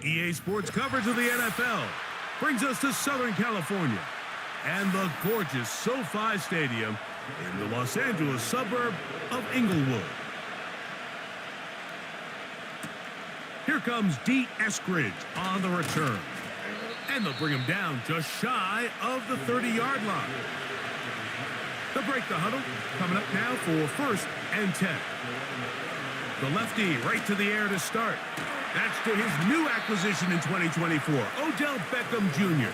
EA Sports coverage of the NFL brings us to Southern California and the gorgeous SoFi Stadium in the Los Angeles suburb of Inglewood. Here comes D. Eskridge on the return. And they'll bring him down just shy of the 30-yard line. They'll break the huddle, coming up now for 1st and 10. The lefty right to the air to start. That's to his new acquisition in 2024, Odell Beckham Jr.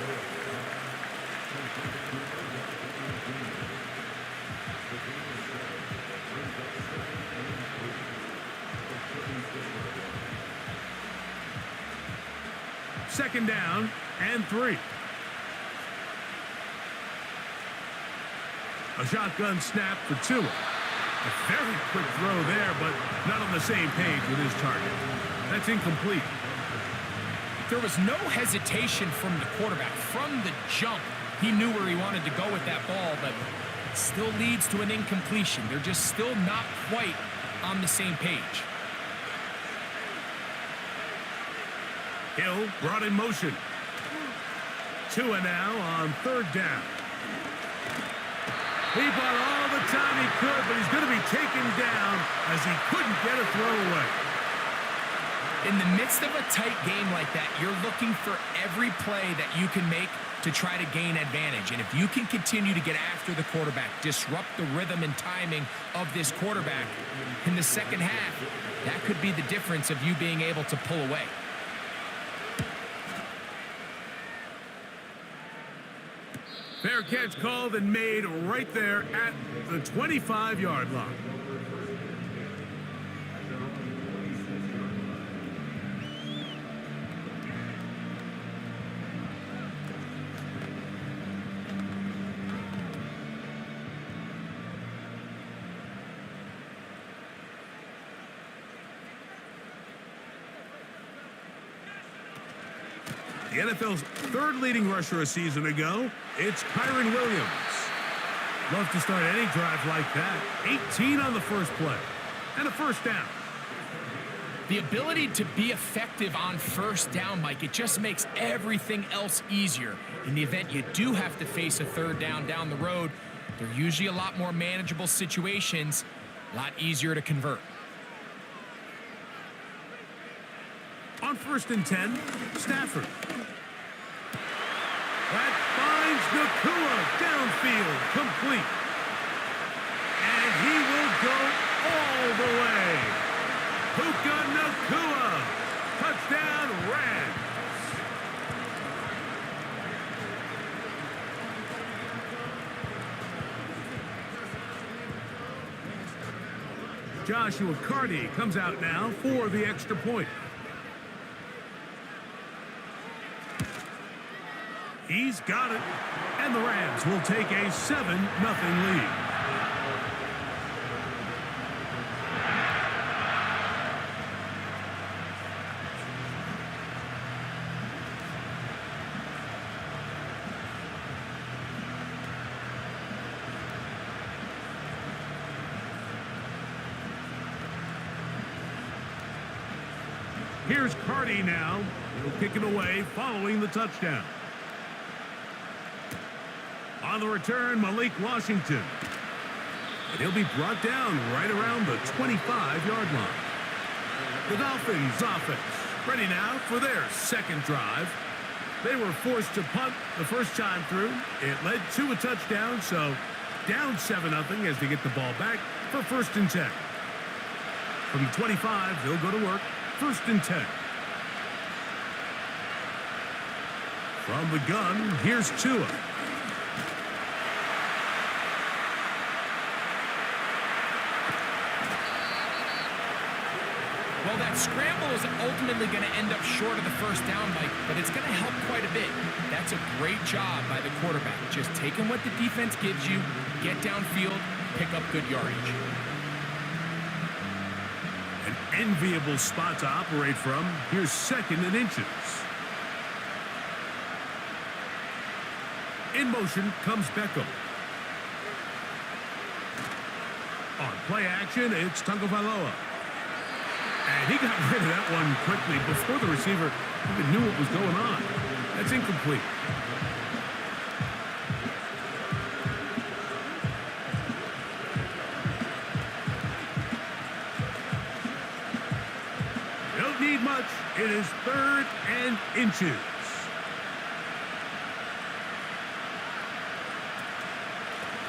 Second down and 3. A shotgun snap for Tua. A very quick throw there, but not on the same page with his target. That's incomplete. There was no hesitation from the quarterback. From the jump, he knew where he wanted to go with that ball, but it still leads to an incompletion. They're just still not quite on the same page. Hill brought in motion. Tua now on 3rd down. He bought all the time he could, but he's going to be taken down as he couldn't get a throw away. In the midst of a tight game like that, you're looking for every play that you can make to try to gain advantage. And if you can continue to get after the quarterback, disrupt the rhythm and timing of this quarterback in the second half, that could be the difference of you being able to pull away. Fair catch called and made right there at the 25-yard line. The NFL's 3rd leading rusher a season ago, it's Kyren Williams. Love to start any drive like that. 18 on the first play. And a 1st down. The ability to be effective on 1st down, Mike, it just makes everything else easier. In the event you do have to face a 3rd down the road, they're usually a lot more manageable situations, a lot easier to convert. On 1st and 10, Stafford. That finds Nakua downfield, complete. And he will go all the way. Puka Nakua, touchdown Rams. Joshua Carty comes out now for the extra point. He's got it, and the Rams will take a 7-0 lead. Here's Carty now. He'll kick it away following the touchdown. On the return, Malik Washington. And he'll be brought down right around the 25-yard line. The Dolphins offense ready now for their 2nd drive. They were forced to punt the first time through. It led to a touchdown, so down 7-0 as they get the ball back for 1st and 10. From the 25, they'll go to work. 1st and 10. From the gun, here's Tua. Well, that scramble is ultimately going to end up short of the 1st down, Mike, but it's going to help quite a bit. That's a great job by the quarterback. Just taking what the defense gives you, get downfield, pick up good yardage. An enviable spot to operate from. Here's 2nd and inches. In motion comes Beckham. On play action, it's Tagovailoa. And he got rid of that one quickly before the receiver Even knew what was going on. That's incomplete. Don't need much. It is 3rd and inches.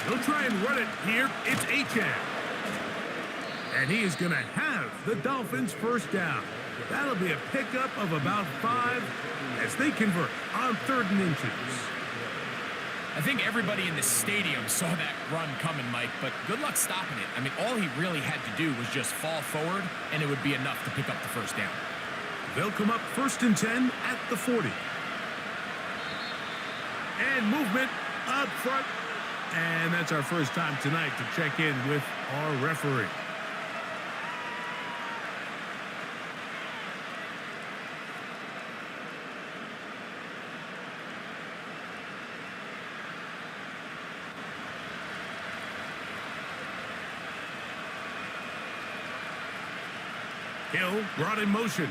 He'll try and run it here. It's Achane. And he is going to have the Dolphins first down. That'll be a pickup of about 5 as they convert on 3rd and inches. I think everybody in the stadium saw that run coming, Mike, but good luck stopping it. I mean, all he really had to do was just fall forward, and it would be enough to pick up the first down. They'll come up 1st and 10 at the 40. And movement up front. And that's our first time tonight to check in with our referee. Hill brought in motion.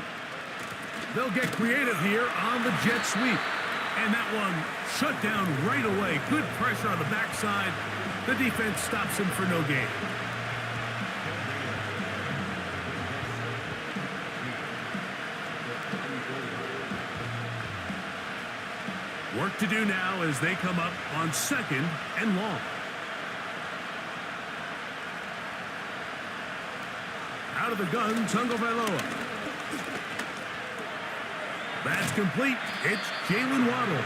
They'll get creative here on the jet sweep. And that one shut down right away. Good pressure on the backside. The defense stops him for no gain. Work to do now as they come up on 2nd and long. Out of the gun, Tagovailoa. That's complete. It's Jalen Waddle.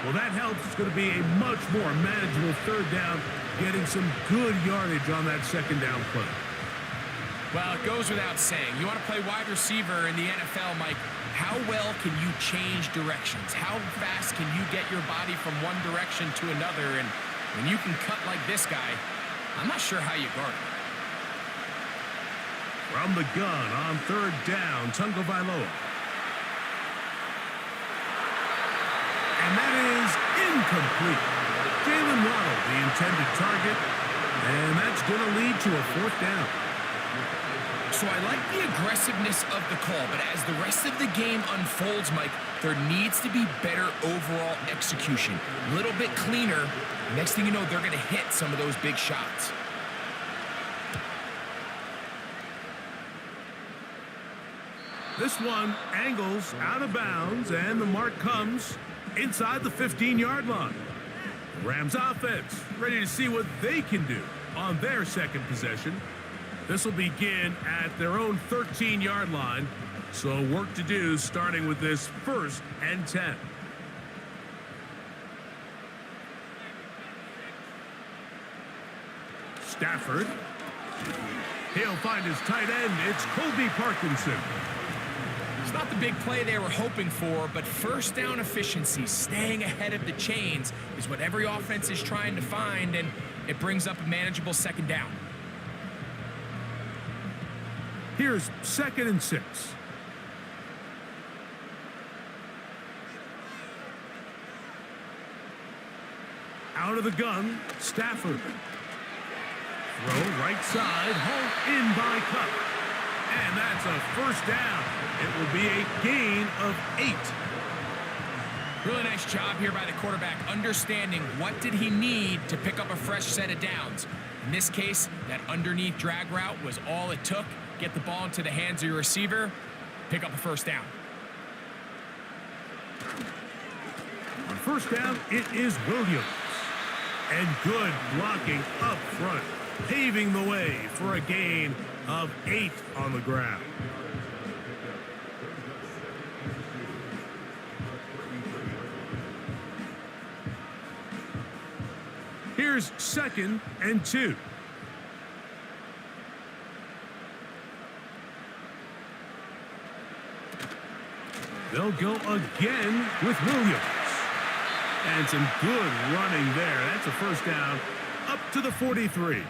Well, that helps. It's going to be a much more manageable 3rd down, getting some good yardage on that 2nd down play. Well, it goes without saying. You want to play wide receiver in the NFL, Mike, how well can you change directions? How fast can you get your body from one direction to another? And when you can cut like this guy, I'm not sure how you guard it. From the gun on 3rd down, Tagovailoa. And that is incomplete. Jalen Waddle, the intended target, and that's going to lead to a 4th down. So I like the aggressiveness of the call, but as the rest of the game unfolds, Mike, there needs to be better overall execution. A little bit cleaner. Next thing you know, they're going to hit some of those big shots. This one angles out of bounds, and the mark comes inside the 15-yard line. Rams offense ready to see what they can do on their 2nd possession. This will begin at their own 13-yard line, so work to do starting with this 1st and 10. Stafford. He'll find his tight end. It's Colby Parkinson. It's not the big play they were hoping for, but 1st down efficiency, staying ahead of the chains, is what every offense is trying to find, and it brings up a manageable 2nd down. Here's 2nd and 6. Out of the gun, Stafford. Throw right side, hauled in by Cup. And that's a 1st down. It will be a gain of 8. Really nice job here by the quarterback, understanding what did he need to pick up a fresh set of downs. In this case, that underneath drag route was all it took. Get the ball into the hands of your receiver, pick up a 1st down. On 1st down, it is Williams. And good blocking up front, paving the way for a gain of 8 on the ground. Here's 2nd and 2. They'll go again with Williams. And some good running there. That's a 1st down up to the 43.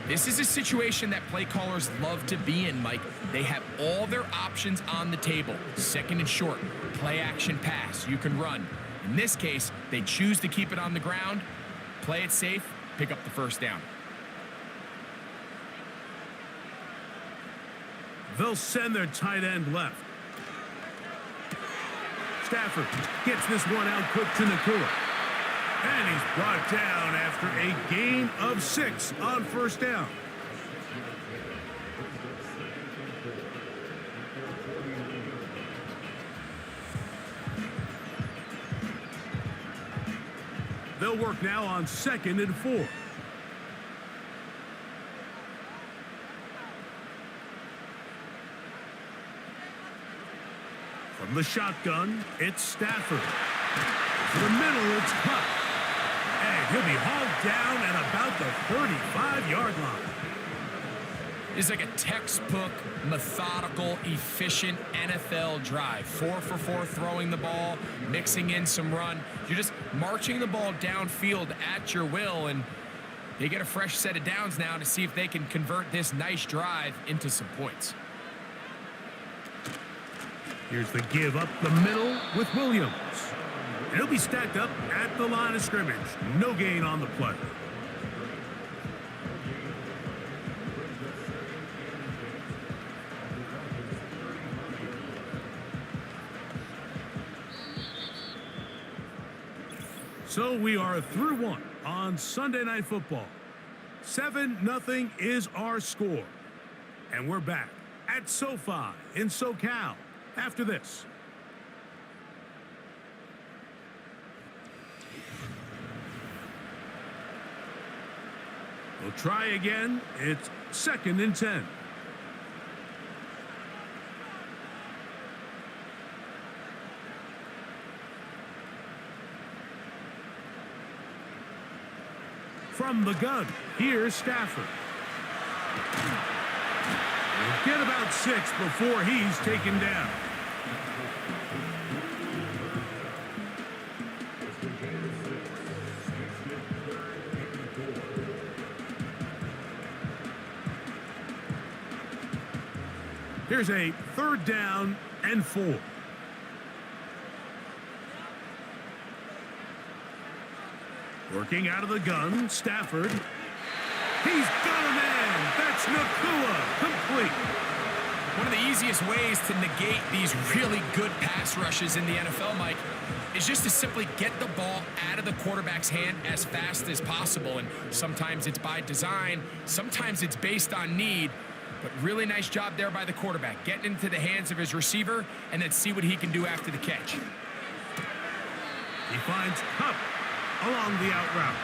This is a situation that play callers love to be in, Mike. They have all their options on the table. 2nd and short, play action pass. You can run. In this case, they choose to keep it on the ground, play it safe, pick up the 1st down. They'll send their tight end left. Stafford gets this one out quick to Nakua. And he's brought down after a gain of 6 on first down. They'll work now on 2nd and 4. From the shotgun, it's Stafford. To the middle, it's cut. And he'll be hauled down at about the 35-yard line. It's like a textbook, methodical, efficient NFL drive. 4 for 4 throwing the ball, mixing in some run. You're just marching the ball downfield at your will, and they get a fresh set of downs now to see if they can convert this nice drive into some points. Here's the give up the middle with Williams. And he'll be stacked up at the line of scrimmage. No gain on the play. So we are through 1 on Sunday Night Football. 7-0 is our score. And we're back at SoFi in SoCal after this. We'll try again. It's 2nd and 10. From the gun, here's Stafford. He'll get about 6 before he's taken down. Here's a 3rd down and 4. Working out of the gun, Stafford. He's got a man. That's Nakua. Complete. One of the easiest ways to negate these really good pass rushes in the NFL, Mike, is just to simply get the ball out of the quarterback's hand as fast as possible. And sometimes it's by design, sometimes it's based on need. But really nice job there by the quarterback, getting into the hands of his receiver and then see what he can do after the catch. He finds Cup along the out route.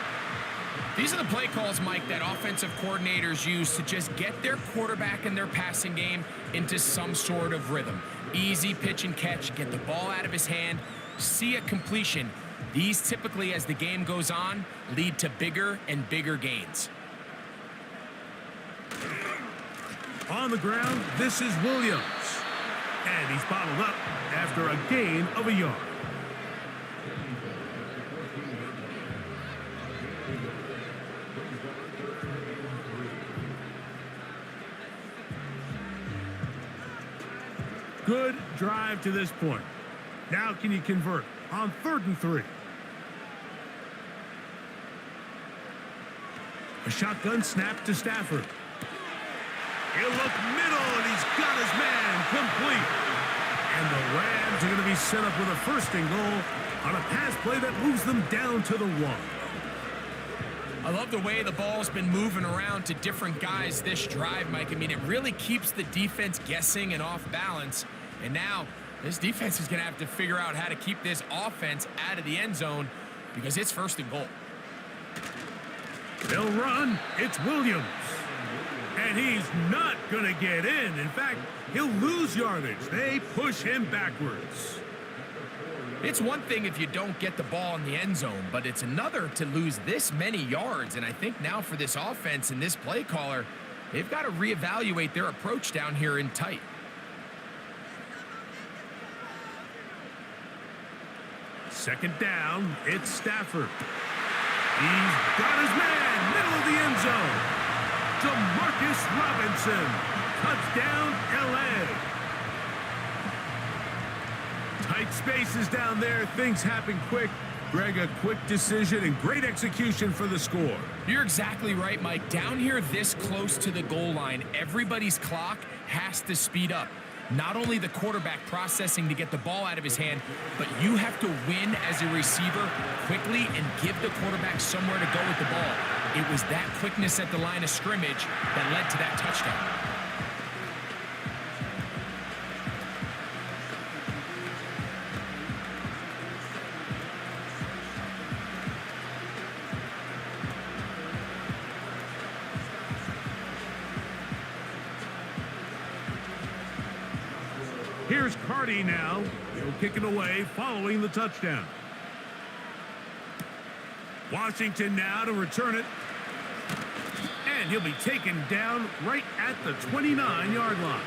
These are the play calls, Mike, that offensive coordinators use to just get their quarterback and their passing game into some sort of rhythm. Easy pitch and catch, get the ball out of his hand, see a completion. These typically, as the game goes on, lead to bigger and bigger gains. On the ground, this is Williams. And he's bottled up after a gain of a yard. Good drive to this point. Now can you convert on 3rd and 3? A shotgun snap to Stafford. He'll look middle, and he's got his man complete. And the Rams are going to be set up with a 1st and goal on a pass play that moves them down to the 1. I love the way the ball's been moving around to different guys this drive, Mike. I mean, it really keeps the defense guessing and off balance. And now this defense is going to have to figure out how to keep this offense out of the end zone because it's 1st and goal. They'll run. It's Williams. And he's not going to get in. In fact, he'll lose yardage. They push him backwards. It's one thing if you don't get the ball in the end zone, but it's another to lose this many yards. And I think now for this offense and this play caller, they've got to reevaluate their approach down here in tight. Second down, it's Stafford. He's got his man, middle of the end zone. Demarcus Robinson, touchdown, L.A. Tight spaces down there, things happen quick. Greg, a quick decision and great execution for the score. You're exactly right, Mike. Down here this close to the goal line, everybody's clock has to speed up. not only the quarterback processing to get the ball out of his hand, but you have to win as a receiver quickly and give the quarterback somewhere to go with the ball. It was that quickness at the line of scrimmage that led to that touchdown. Here's Carty now. He'll kick it away following the touchdown. Washington now to return it. And he'll be taken down right at the 29-yard line.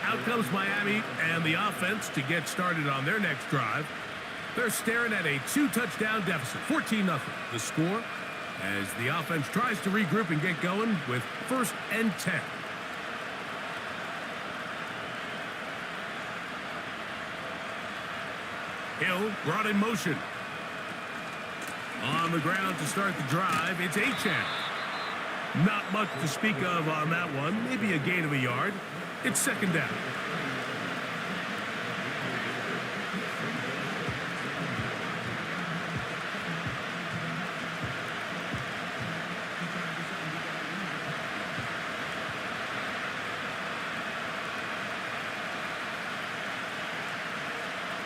Out comes Miami and the offense to get started on their next drive. They're staring at a 2-touchdown deficit, 14-0. The score as the offense tries to regroup and get going with 1st and 10. Hill brought in motion. On the ground to start the drive, it's Achane. Not much to speak of on that one. Maybe a gain of a yard. It's 2nd down.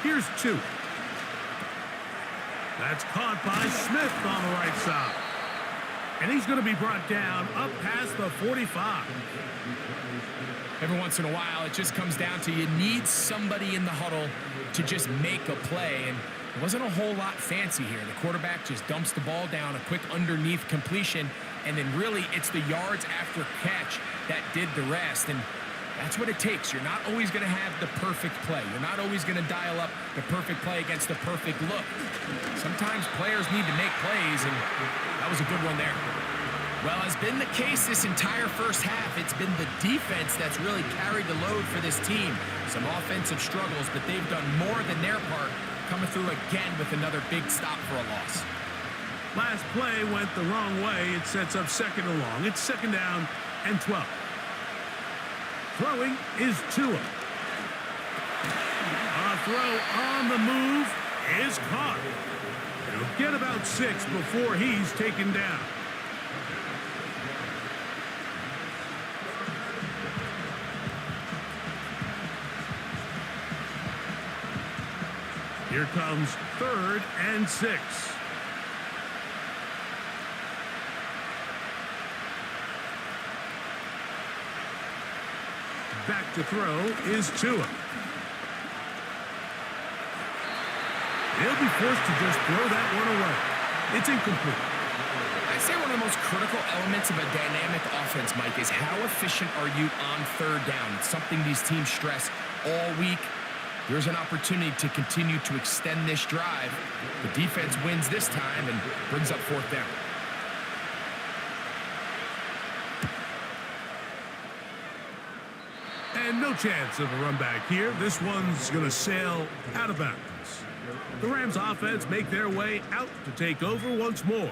Here's 2. That's caught by Smith on the right side. And he's going to be brought down up past the 45. Every once in a while, it just comes down to you need somebody in the huddle to just make a play. And it wasn't a whole lot fancy here. The quarterback just dumps the ball down, a quick underneath completion, and then really it's the yards after catch that did the rest. And that's what it takes. You're not always going to have the perfect play. You're not always going to dial up the perfect play against the perfect look. Sometimes players need to make plays, and that was a good one there. Well, has been the case this entire first half. It's been the defense that's really carried the load for this team. Some offensive struggles, but they've done more than their part, coming through again with another big stop for a loss. Last play went the wrong way. It sets up 2nd and long. It's 2nd down and 12. Throwing is Tua. A throw on the move is caught. He'll get about 6 before he's taken down. Here comes 3rd and 6. Back to throw is Tua. He'll be forced to just throw that one away. It's incomplete. I'd say one of the most critical elements of a dynamic offense, Mike, is how efficient are you on 3rd down? It's something these teams stress all week. There's an opportunity to continue to extend this drive. The defense wins this time and brings up 4th down. And no chance of a run back here. This one's going to sail out of bounds. The Rams offense make their way out to take over once more.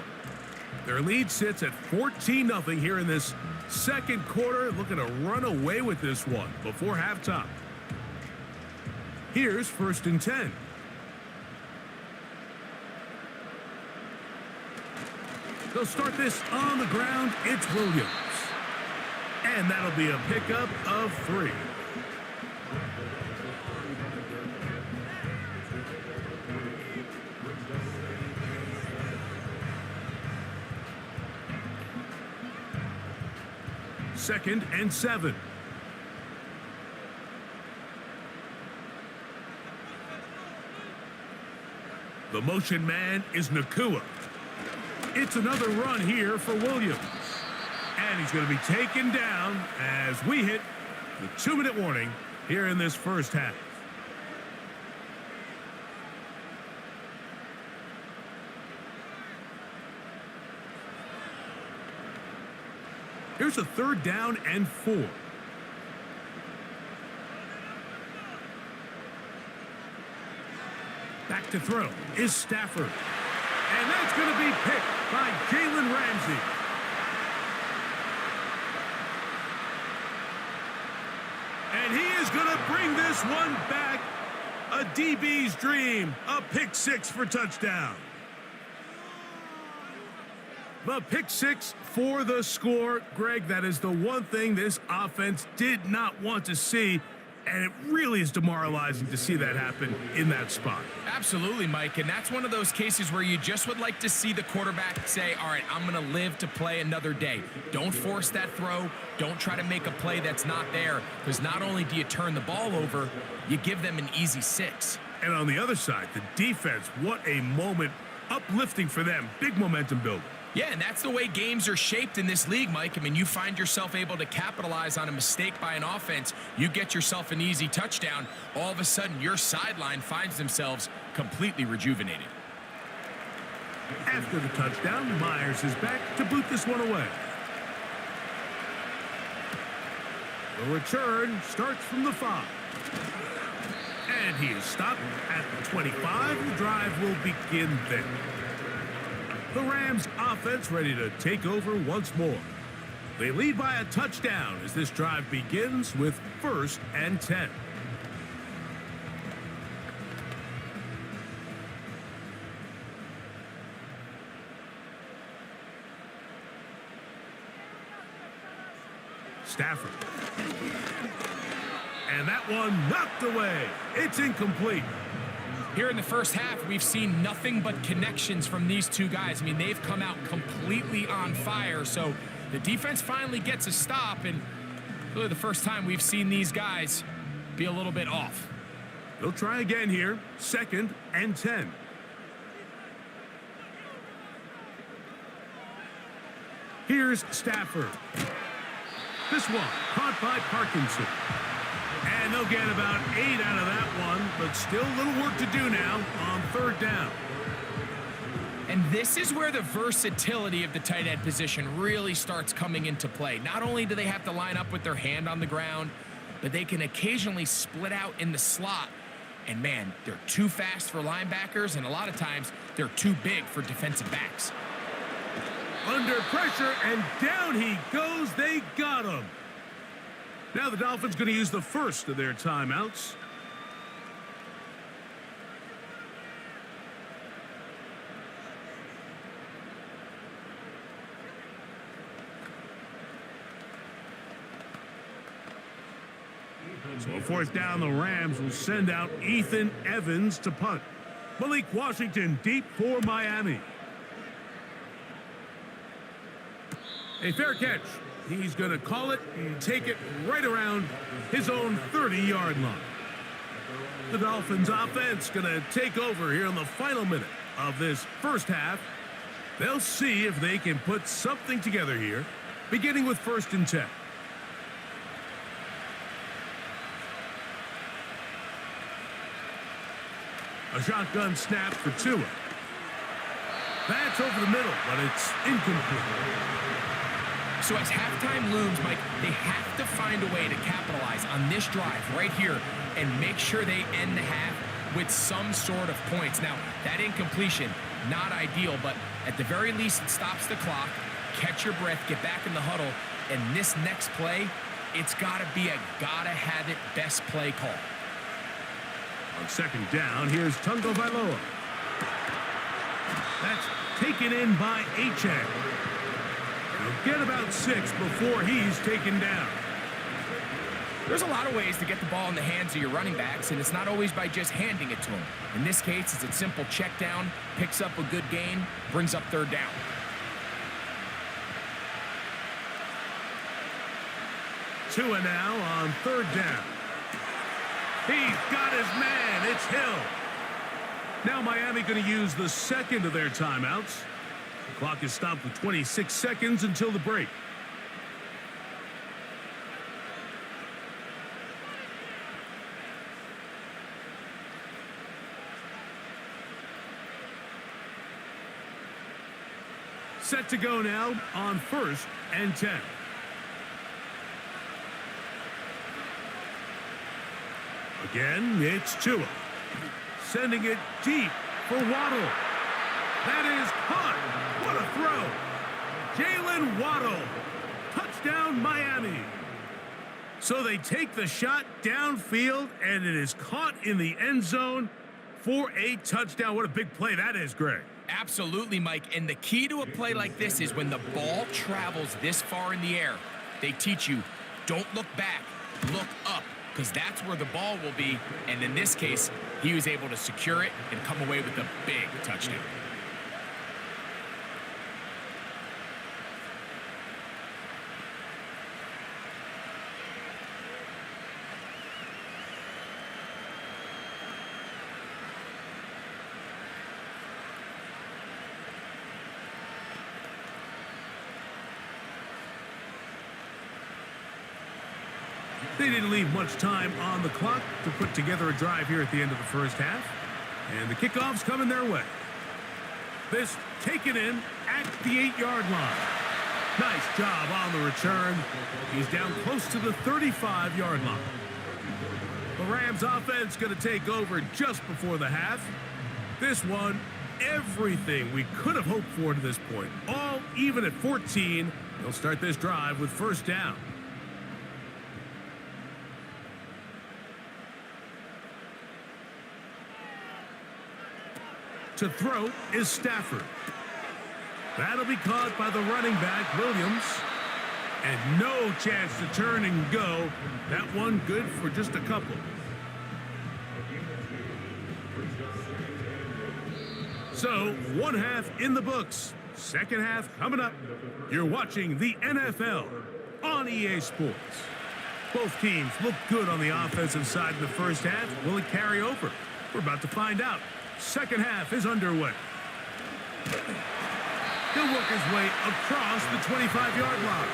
Their lead sits at 14-0 here in this 2nd quarter, looking to run away with this one before halftime. Here's 1st and 10. They'll start this on the ground. It's Williams. And that'll be a pickup of 3. Second and 7. The motion man is Nakua. It's another run here for Williams. And he's going to be taken down as we hit the 2-minute warning here in this first half. Here's a 3rd down and 4. Back to throw is Stafford. And that's going to be picked by Jalen Ramsey. And he is going to bring this one back. A DB's dream. A pick six for touchdown. The pick six for the score. Greg, that is the one thing this offense did not want to see. And it really is demoralizing to see that happen in that spot. Absolutely, Mike. And that's one of those cases where you just would like to see the quarterback say, all right, I'm going to live to play another day. Don't force that throw. Don't try to make a play that's not there. Because not only do you turn the ball over, you give them an easy 6. And on the other side, the defense, what a moment. Uplifting for them. Big momentum builder. Yeah, and that's the way games are shaped in this league, Mike. I mean, you find yourself able to capitalize on a mistake by an offense. You get yourself an easy touchdown. All of a sudden, your sideline finds themselves completely rejuvenated. After the touchdown, Myers is back to boot this one away. The return starts from the 5. And he is stopped at the 25. The drive will begin there. The Rams offense ready to take over once more. They lead by a touchdown as this drive begins with 1st and 10. Stafford. And that one knocked away. It's incomplete. Here in the first half, we've seen nothing but connections from these two guys. I mean, they've come out completely on fire. So the defense finally gets a stop, and really the first time we've seen these guys be a little bit off. They'll try again here. 2nd and 10. Here's Stafford. This one caught by Parkinson. And they'll get about 8 out of that one, but still a little work to do now on 3rd down. And this is where the versatility of the tight end position really starts coming into play. Not only do they have to line up with their hand on the ground, but they can occasionally split out in the slot. And man, they're too fast for linebackers, and a lot of times they're too big for defensive backs. Under pressure, and down he goes. They got him. Now the Dolphins going to use the first of their timeouts. So 4th down, the Rams will send out Ethan Evans to punt. Malik Washington deep for Miami. A fair catch. He's going to call it and take it right around his own 30-yard line. The Dolphins offense going to take over here in the final minute of this first half. They'll see if they can put something together here, beginning with 1st and 10. A shotgun snap for Tua. That's over the middle, but it's incomplete. So as halftime looms, Mike, they have to find a way to capitalize on this drive right here and make sure they end the half with some sort of points. Now, that incompletion, not ideal, but at the very least, it stops the clock. Catch your breath, get back in the huddle, and this next play, it's got to be a gotta-have-it best play call. On 2nd down, here's Tagovailoa. That's taken in by Achane. He'll get about 6 before he's taken down. There's a lot of ways to get the ball in the hands of your running backs, and it's not always by just handing it to them. In this case, it's a simple check down, picks up a good gain, brings up 3rd down. Tua now on 3rd down. He's got his man. It's Hill. Now Miami going to use the 2nd of their timeouts. The clock is stopped with 26 seconds until the break. Set to go now on 1st and 10. Again, it's Tua. Sending it deep for Waddle. That is caught. What a throw. Jalen Waddle. Touchdown, Miami. So they take the shot downfield, and it is caught in the end zone for a touchdown. What a big play that is, Greg. Absolutely, Mike. And the key to a play like this is when the ball travels this far in the air, they teach you, don't look back, look up, because that's where the ball will be. And in this case, he was able to secure it and come away with a big touchdown. They didn't leave much time on the clock to put together a drive here at the end of the first half. And the kickoff's coming their way. This taken in at the 8-yard line. Nice job on the return. He's down close to the 35-yard line. The Rams offense going to take over just before the half. This one, everything we could have hoped for to this point. All even at 14. They'll start this drive with first down. To throw is Stafford. That'll be caught by the running back, Williams. And no chance to turn and go. That one good for just a couple. So, one half in the books. Second half coming up. You're watching the NFL on EA Sports. Both teams look good on the offensive side in the first half. Will it carry over? We're about to find out. Second half is underway. He'll work his way across the 25-yard line.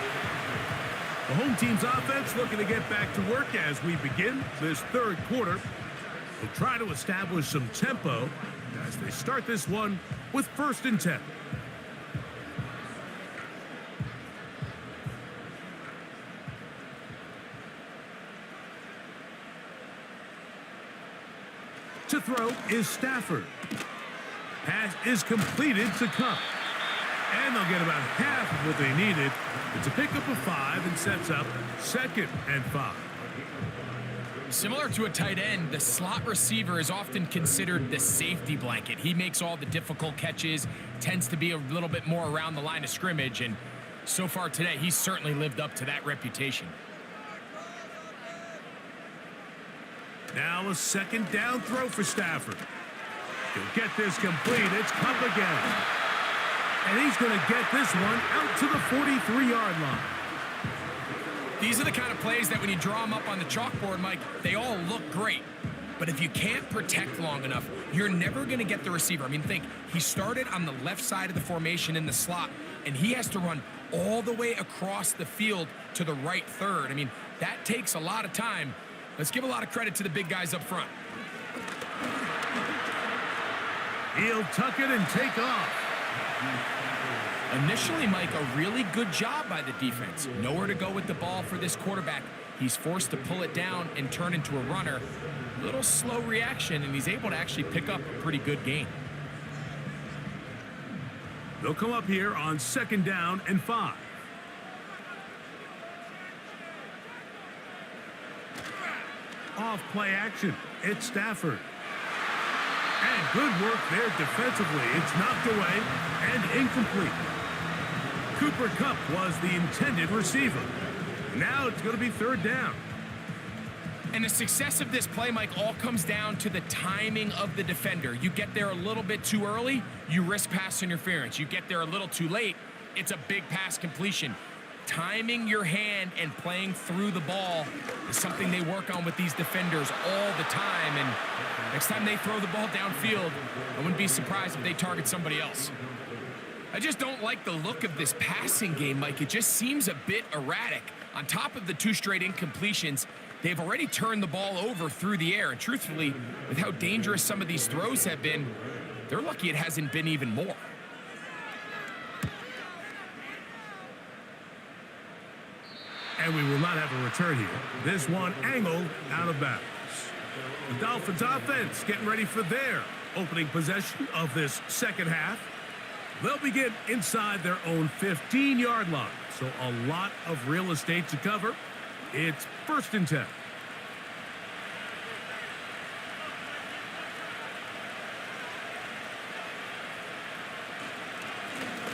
The home team's offense looking to get back to work as we begin this third quarter. They'll try to establish some tempo as they start this one with first and 10. To throw is Stafford. Pass is completed to Cup. And they'll get about half of what they needed. It's a pickup of 5 and sets up second and 5. Similar to a tight end, the slot receiver is often considered the safety blanket. He makes all the difficult catches, tends to be a little bit more around the line of scrimmage, and so far today, he's certainly lived up to that reputation. Now a second down throw for Stafford. He'll get this complete. It's Cup again. And he's going to get this one out to the 43-yard line. These are the kind of plays that when you draw them up on the chalkboard, Mike, they all look great. But if you can't protect long enough, you're never going to get the receiver. I mean, think, he started on the left side of the formation in the slot, and he has to run all the way across the field to the right third. I mean, that takes a lot of time. Let's give a lot of credit to the big guys up front. He'll tuck it and take off. Initially, Mike, a really good job by the defense. Nowhere to go with the ball for this quarterback. He's forced to pull it down and turn into a runner. Little slow reaction, and he's able to actually pick up a pretty good gain. They'll come up here on second down and 5. Off play action. It's Stafford. And good work there defensively. It's knocked away and incomplete. Cooper Kupp was the intended receiver. Now it's going to be third down. And the success of this play, Mike, all comes down to the timing of the defender. You get there a little bit too early, you risk pass interference. You get there a little too late, it's a big pass completion. Timing your hand and playing through the ball is something they work on with these defenders all the time. And next time they throw the ball downfield, I wouldn't be surprised if they target somebody else. I just don't like the look of this passing game, Mike. It just seems a bit erratic. On top of the 2 straight incompletions, they've already turned the ball over through the air. And truthfully, with how dangerous some of these throws have been, they're lucky it hasn't been even more. And we will not have a return here. This one angled out of bounds. The Dolphins offense getting ready for their opening possession of this second half. They'll begin inside their own 15-yard line. So a lot of real estate to cover. It's 1st and 10.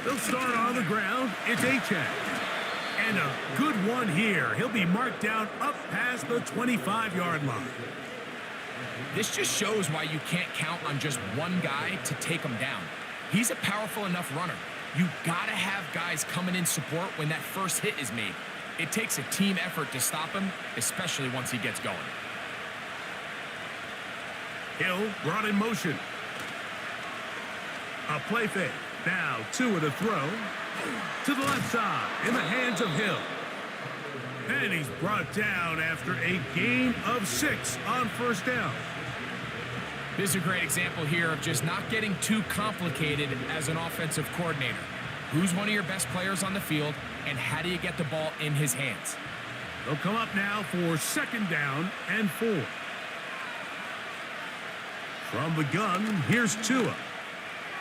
They'll start on the ground. It's Achane. And a good one here. He'll be marked down up past the 25-yard line. This just shows why you can't count on just one guy to take him down. He's a powerful enough runner. You gotta have guys coming in support when that first hit is made. It takes a team effort to stop him, especially once he gets going. Hill brought in motion. A play fake. Now Tua to throw. To the left side in the hands of Hill. And he's brought down after a gain of 6 on 1st down. This is a great example here of just not getting too complicated as an offensive coordinator. Who's one of your best players on the field, and how do you get the ball in his hands? They'll come up now for 2nd down and 4. From the gun, here's Tua.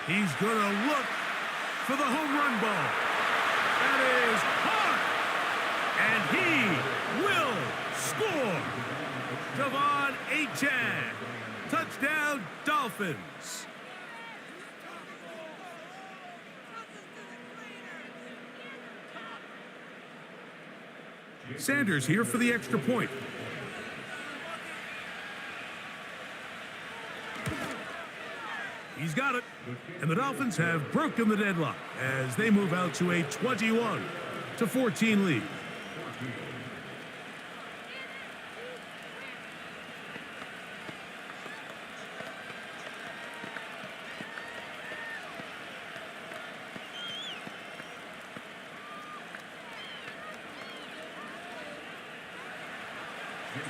He's going to look for the home run ball. That is hard. And he will score. Devon Achane. Touchdown, Dolphins. Sanders here for the extra point. He's got it. And the Dolphins have broken the deadlock as they move out to a 21-14 lead.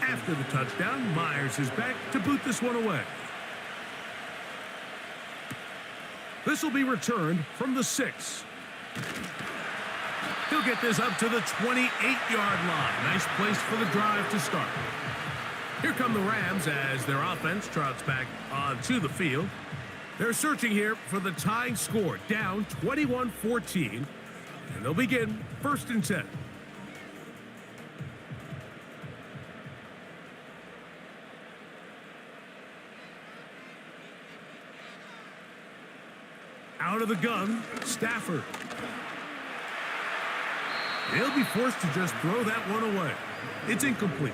After the touchdown, Myers is back to boot this one away. This will be returned from the 6. He'll get this up to the 28-yard line. Nice place for the drive to start. Here come the Rams as their offense trots back onto the field. They're searching here for the tying score, down 21-14. And they'll begin 1st and 10. Out of the gun, Stafford. He'll be forced to just throw that one away. It's incomplete.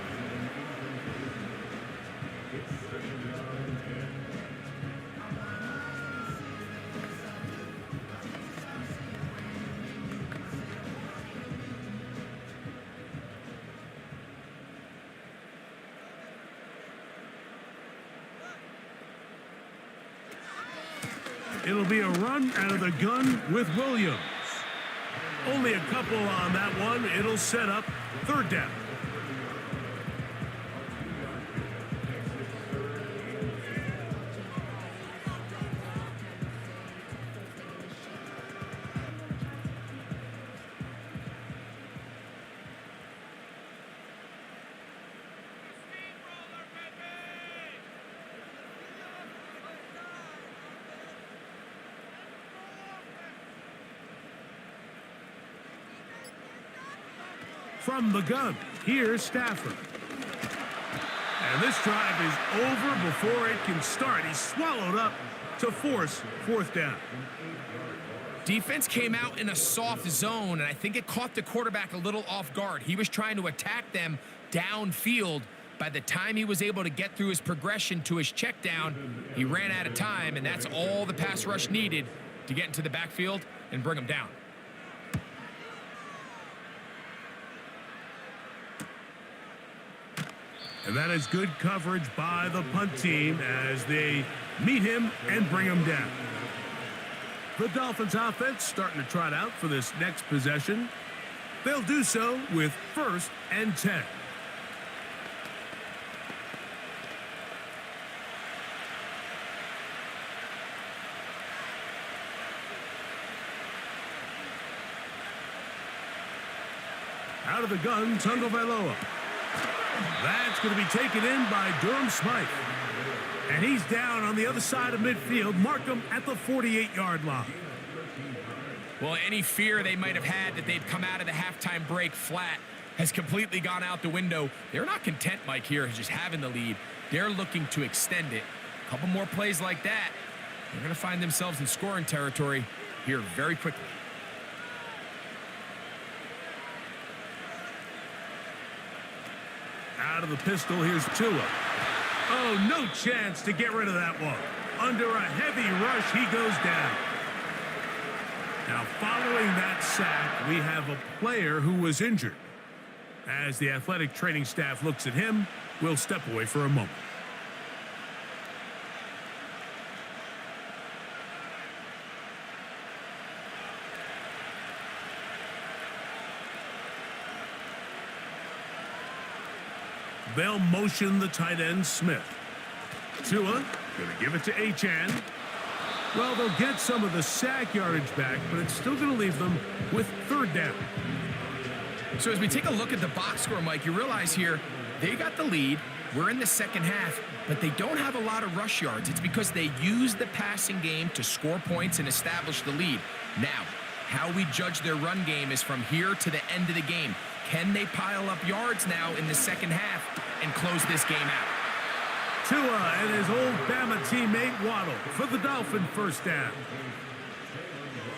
It'll be a run out of the gun with Williams. Only a couple on that one. It'll set up 3rd down. From the gun, here's Stafford. And this drive is over before it can start. He's swallowed up to force 4th down. Defense came out in a soft zone, and I think it caught the quarterback a little off guard. He was trying to attack them downfield. By the time he was able to get through his progression to his check down, he ran out of time, and that's all the pass rush needed to get into the backfield and bring him down. And that is good coverage by the punt team as they meet him and bring him down. The Dolphins offense starting to trot out for this next possession. They'll do so with 1st and 10. Out of the gun, Tagovailoa. That's going to be taken in by Durham Smythe. And he's down on the other side of midfield. Mark him at the 48-yard line. Well, any fear they might have had that they'd come out of the halftime break flat has completely gone out the window. They're not content, Mike, here just having the lead. They're looking to extend it. A couple more plays like that, they're going to find themselves in scoring territory here very quickly. Out of the pistol, here's Tua. Oh, no chance to get rid of that one. Under a heavy rush, he goes down. Now, following that sack, we have a player who was injured. As the athletic training staff looks at him, we'll step away for a moment. They'll motion the tight end, Smith. Tua, going to give it to Achane. Well, they'll get some of the sack yardage back, but it's still going to leave them with third down. So as we take a look at the box score, Mike, you realize here they got the lead. We're in the second half, but they don't have a lot of rush yards. It's because they use the passing game to score points and establish the lead. Now, how we judge their run game is from here to the end of the game. Can they pile up yards now in the second half and close this game out? Tua and his old Bama teammate Waddle for the Dolphin first down.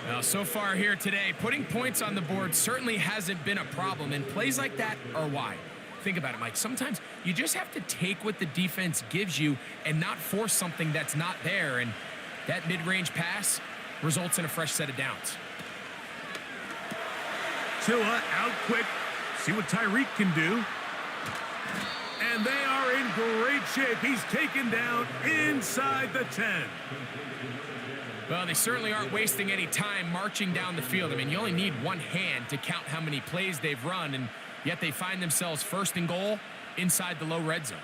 Now, so far here today, putting points on the board certainly hasn't been a problem, and plays like that are why. Think about it, Mike. Sometimes you just have to take what the defense gives you and not force something that's not there, and that mid-range pass results in a fresh set of downs. Tua out quick. See what Tyreek can do. And they are in great shape. He's taken down inside the 10. Well, they certainly aren't wasting any time marching down the field. I mean, you only need one hand to count how many plays they've run, and yet they find themselves first and goal inside the low red zone.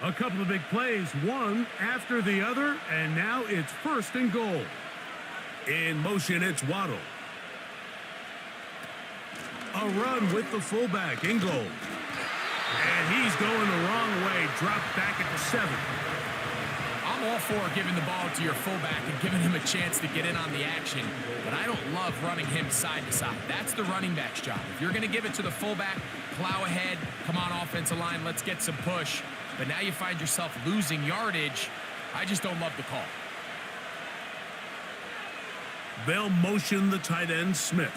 A couple of big plays, one after the other, and now it's first and goal. In motion, it's Waddle. A run with the fullback, Inglewood. And he's going the wrong way, dropped back at the 7. I'm all for giving the ball to your fullback and giving him a chance to get in on the action, but I don't love running him side to side. That's the running back's job. If you're going to give it to the fullback, plow ahead, come on offensive line, let's get some push. But now you find yourself losing yardage. I just don't love the call. They'll motion the tight end, Smith.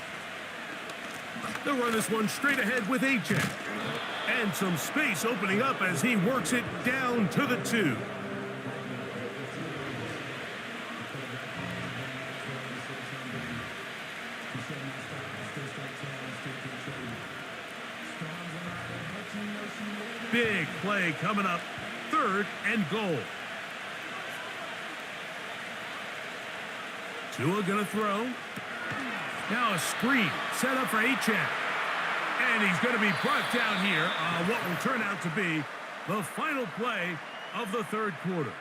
They'll run this one straight ahead with Achane. And some space opening up as he works it down to the 2. Big play coming up. Third and goal. Tua gonna throw. Now a screen set up for Achane. And he's going to be brought down here on what will turn out to be the final play of the third quarter.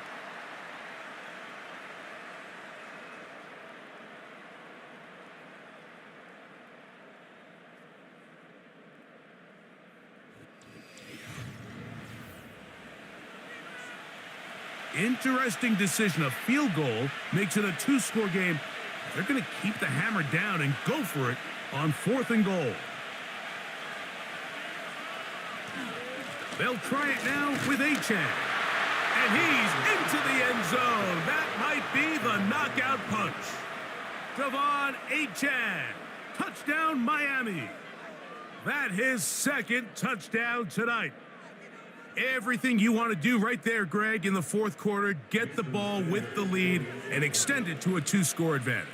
Interesting decision. A field goal makes it a 2-score game. They're going to keep the hammer down and go for it on 4th and goal. They'll try it now with Achane. And he's into the end zone. That might be the knockout punch. Devon Achane. Touchdown, Miami. That his second touchdown tonight. Everything you want to do right there, Greg, in the fourth quarter. Get the ball with the lead and extend it to a 2-score advantage.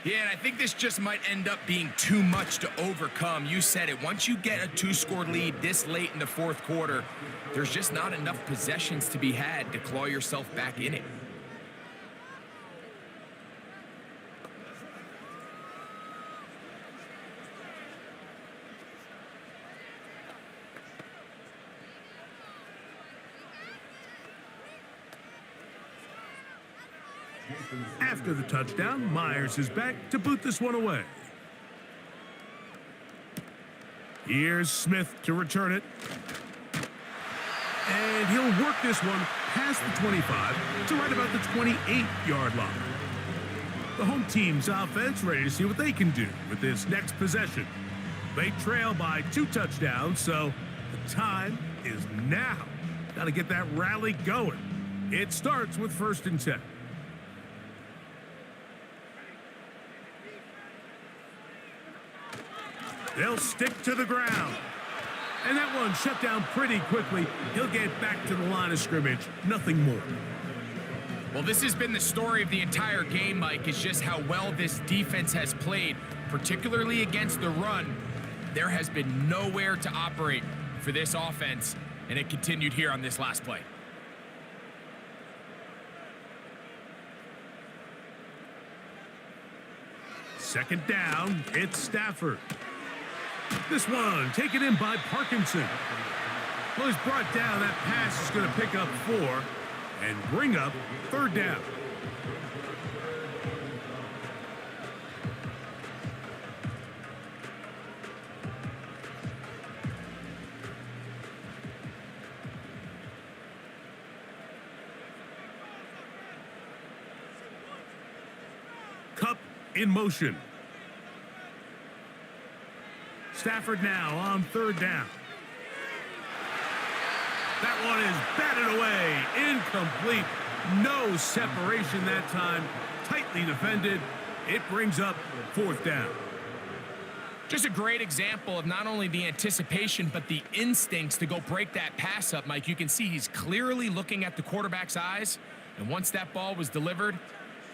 Yeah, and I think this just might end up being too much to overcome. You said it. Once you get a 2-score lead this late in the fourth quarter, there's just not enough possessions to be had to claw yourself back in it. After the touchdown, Myers is back to boot this one away. Here's Smith to return it. And he'll work this one past the 25 to right about the 28-yard line. The home team's offense ready to see what they can do with this next possession. They trail by 2 touchdowns, so the time is now. Got to get that rally going. It starts with 1st and 10. They'll stick to the ground. And that one shut down pretty quickly. He'll get back to the line of scrimmage. Nothing more. Well, this has been the story of the entire game, Mike, is just how well this defense has played, particularly against the run. There has been nowhere to operate for this offense, and it continued here on this last play. Second down, it's Stafford. This one taken in by Parkinson. Well, he's brought down. That pass is going to pick up 4 and bring up 3rd down. Cup in motion. Stafford now on 3rd down. That one is batted away. Incomplete. No separation that time. Tightly defended. It brings up 4th down. Just a great example of not only the anticipation, but the instincts to go break that pass up, Mike. You can see he's clearly looking at the quarterback's eyes. And once that ball was delivered,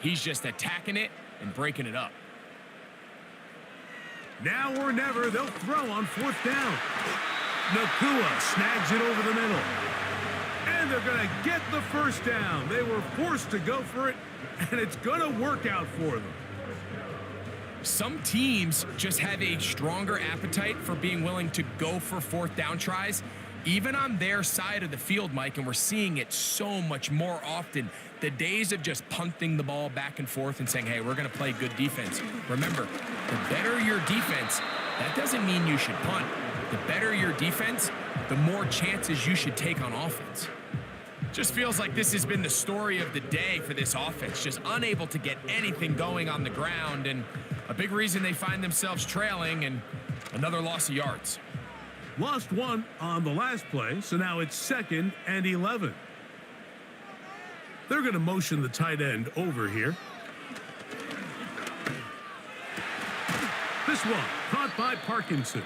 he's just attacking it and breaking it up. Now or never, they'll throw on 4th down. Nakua snags it over the middle. And they're going to get the 1st down. They were forced to go for it, and it's going to work out for them. Some teams just have a stronger appetite for being willing to go for 4th down tries, even on their side of the field, Mike, and we're seeing it so much more often. The days of just punting the ball back and forth and saying, hey, we're going to play good defense. Remember, the better your defense, that doesn't mean you should punt. The better your defense, the more chances you should take on offense. Just feels like this has been the story of the day for this offense, just unable to get anything going on the ground, and a big reason they find themselves trailing and another loss of yards. Lost 1 on the last play, so now it's 2nd and 11. They're going to motion the tight end over here. This one caught by Parkinson.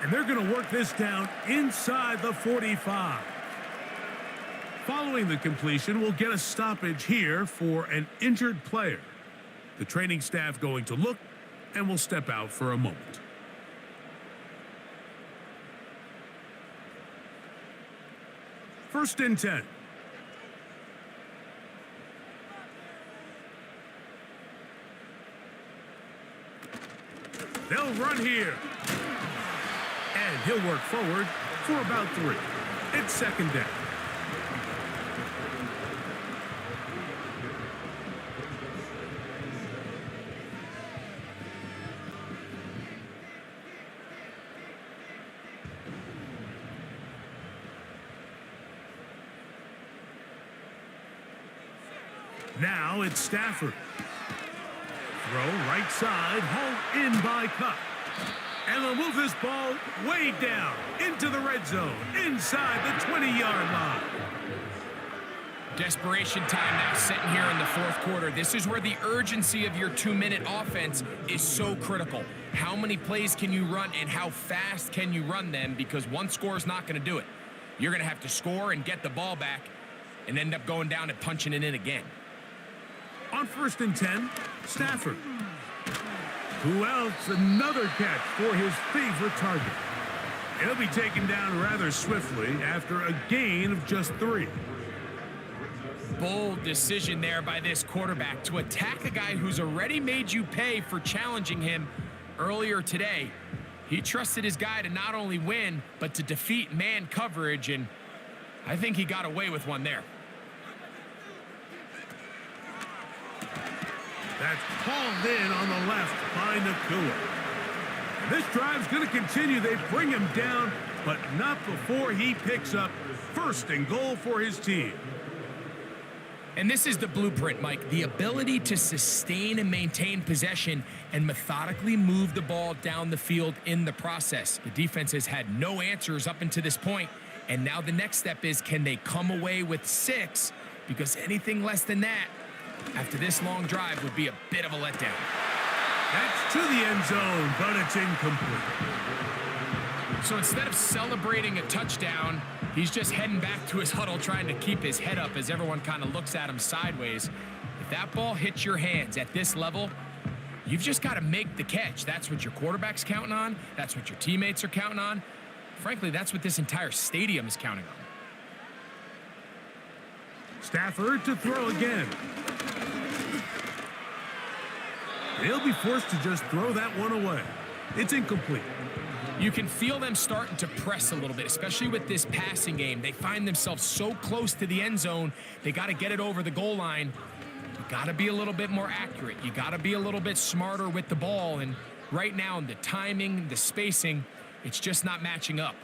And they're going to work this down inside the 45. Following the completion, we'll get a stoppage here for an injured player. The training staff going to look, and will step out for a moment. First and 10. They'll run here. And he'll work forward for about 3. It's 2nd down. Now it's Stafford. Throw right side, hauled in by Cup. And they'll move this ball way down into the red zone, inside the 20-yard line. Desperation time now sitting here in the 4th quarter. This is where the urgency of your 2-minute offense is so critical. How many plays can you run and how fast can you run them? Because one score is not going to do it. You're going to have to score and get the ball back and end up going down and punching it in again. On 1st and 10, Stafford. Who else? Another catch for his favorite target. He'll be taken down rather swiftly after a gain of just 3. Bold decision there by this quarterback to attack a guy who's already made you pay for challenging him earlier today. He trusted his guy to not only win, but to defeat man coverage, and I think he got away with one there. That's hauled in on the left by Nakua. This drive's going to continue. They bring him down, but not before he picks up 1st and goal for his team. And this is the blueprint, Mike. The ability to sustain and maintain possession and methodically move the ball down the field in the process. The defense has had no answers up until this point, and now the next step is, can they come away with 6? Because anything less than that, after this long drive, would be a bit of a letdown. That's to the end zone, but it's incomplete. So instead of celebrating a touchdown, he's just heading back to his huddle trying to keep his head up as everyone kind of looks at him sideways. If that ball hits your hands at this level, you've just got to make the catch. That's what your quarterback's counting on. That's what your teammates are counting on. Frankly, that's what this entire stadium is counting on. Stafford to throw again. He'll be forced to just throw that one away. It's incomplete. You can feel them starting to press a little bit, especially with this passing game. They find themselves so close to the end zone, they got to get it over the goal line. You got to be a little bit more accurate. You got to be a little bit smarter with the ball. And right now, the timing, the spacing, it's just not matching up.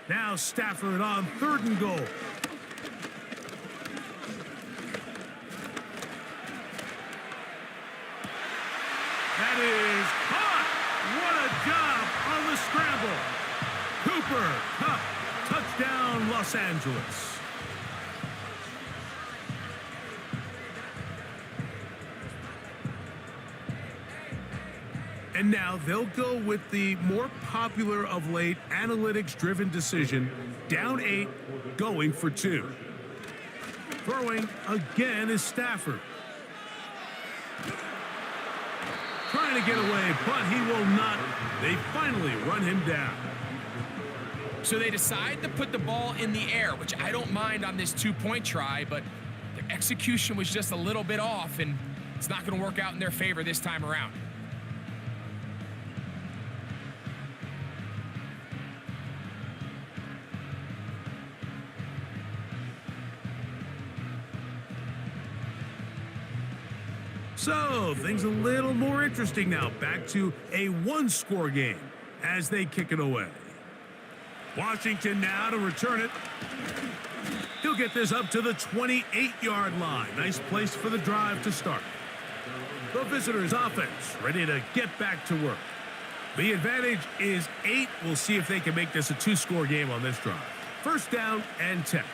Now Stafford on 3rd and goal. That is caught. What a job on the scramble. Cooper Kupp, touchdown Los Angeles. And now they'll go with the more popular of late analytics-driven decision. Down 8, going for 2. Throwing again is Stafford. Trying to get away, but he will not. They finally run him down. So they decide to put the ball in the air, which I don't mind on this 2-point try, but their execution was just a little bit off, and it's not going to work out in their favor this time around. So, things a little more interesting now. Back to a 1-score game as they kick it away. Washington now to return it. He'll get this up to the 28-yard line. Nice place for the drive to start. The visitors' offense ready to get back to work. The advantage is 8. We'll see if they can make this a 2-score game on this drive. 1st down and 10.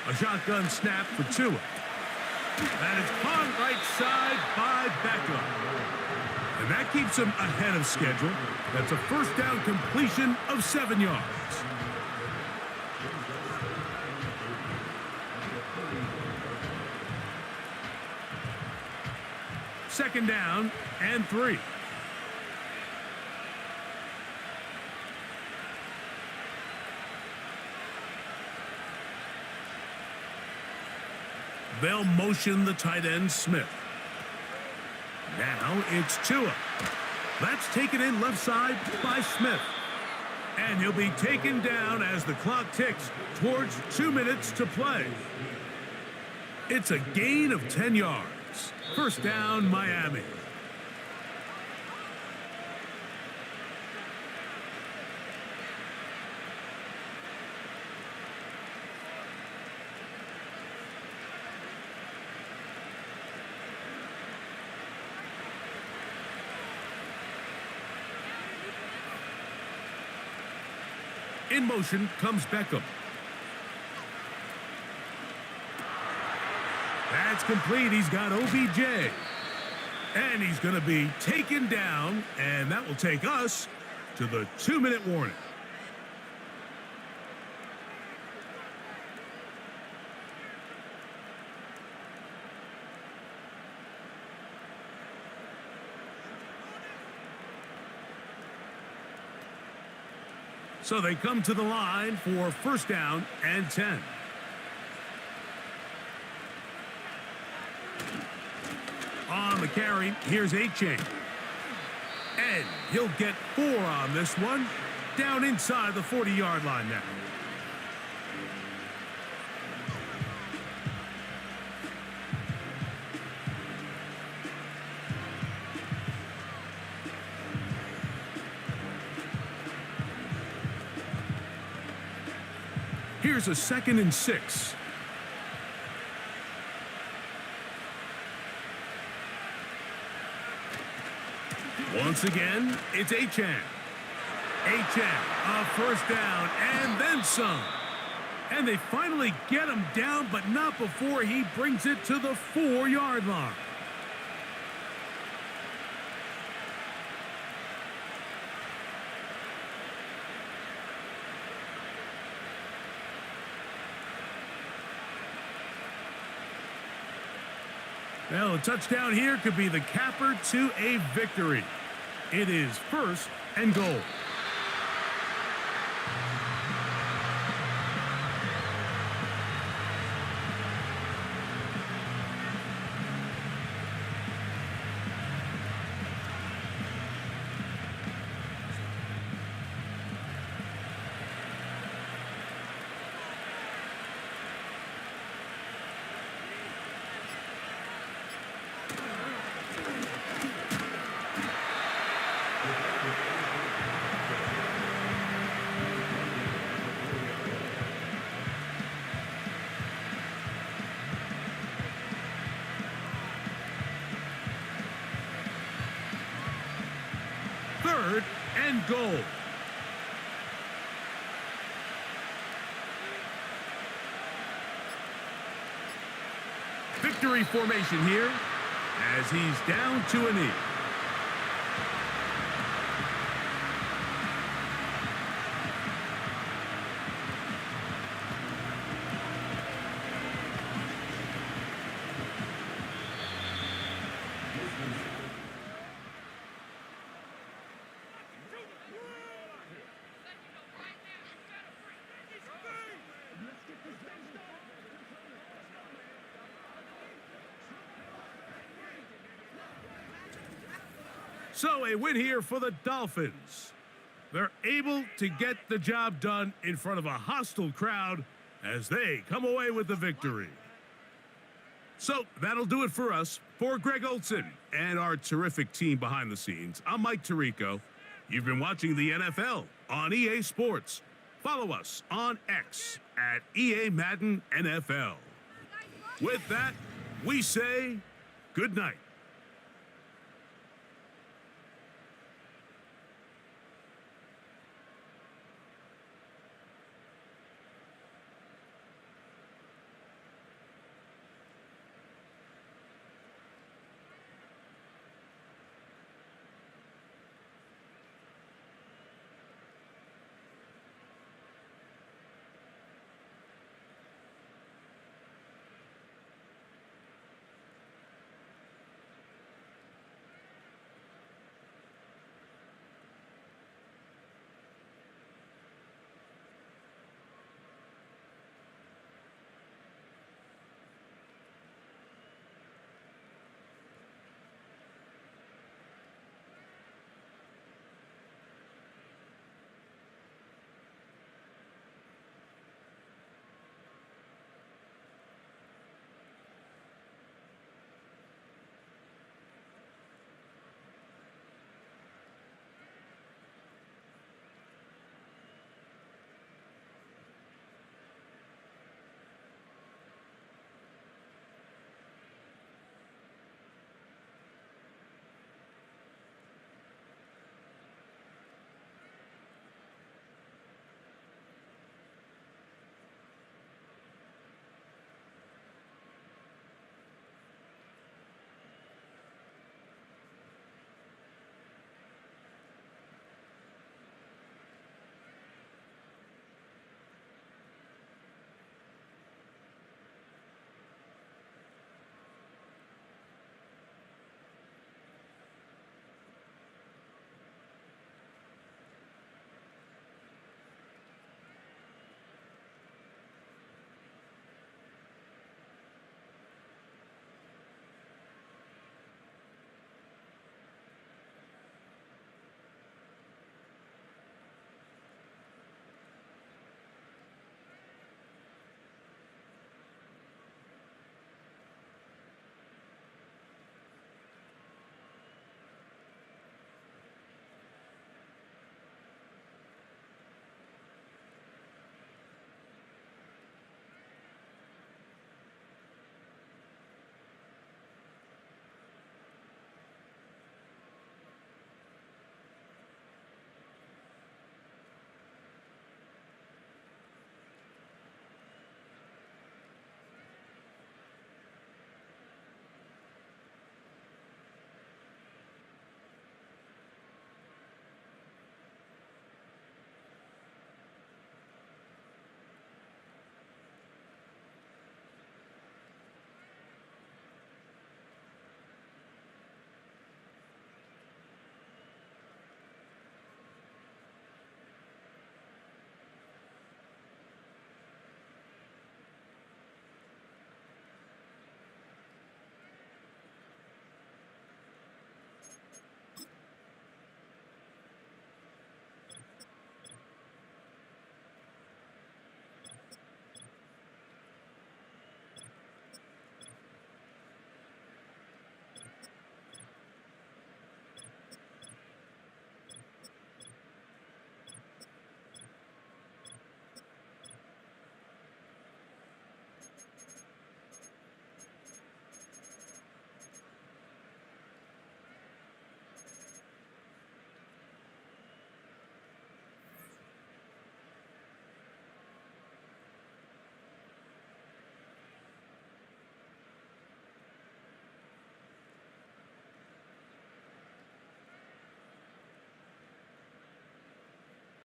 A shotgun snap for Tua. That is caught right side by Beckham. And that keeps him ahead of schedule. That's a 1st down completion of 7 yards. Second down and 3. They'll motion the tight end Smith. Now it's Tua. That's taken in left side by Smith. And he'll be taken down as the clock ticks towards 2 minutes to play. It's a gain of 10 yards. 1st down, Miami. In motion comes Beckham. That's complete. He's got OBJ. And he's going to be taken down, and that will take us to the 2-minute warning. So they come to the line for 1st down and 10. On the carry, here's A-Chain. And he'll get 4 on this one. Down inside the 40-yard line now. Here's a 2nd and 6. Once again, it's Achane. Achane, a first down, and then some. And they finally get him down, but not before he brings it to the 4-yard line. Well, a touchdown here could be the capper to a victory. It is 1st and goal. Third and goal. Victory formation here as he's down to a knee. So a win here for the Dolphins. They're able to get the job done in front of a hostile crowd as they come away with the victory. So that'll do it for us. For Greg Olson and our terrific team behind the scenes, I'm Mike Tirico. You've been watching the NFL on EA Sports. Follow us on X at EA Madden NFL. With that, we say good night.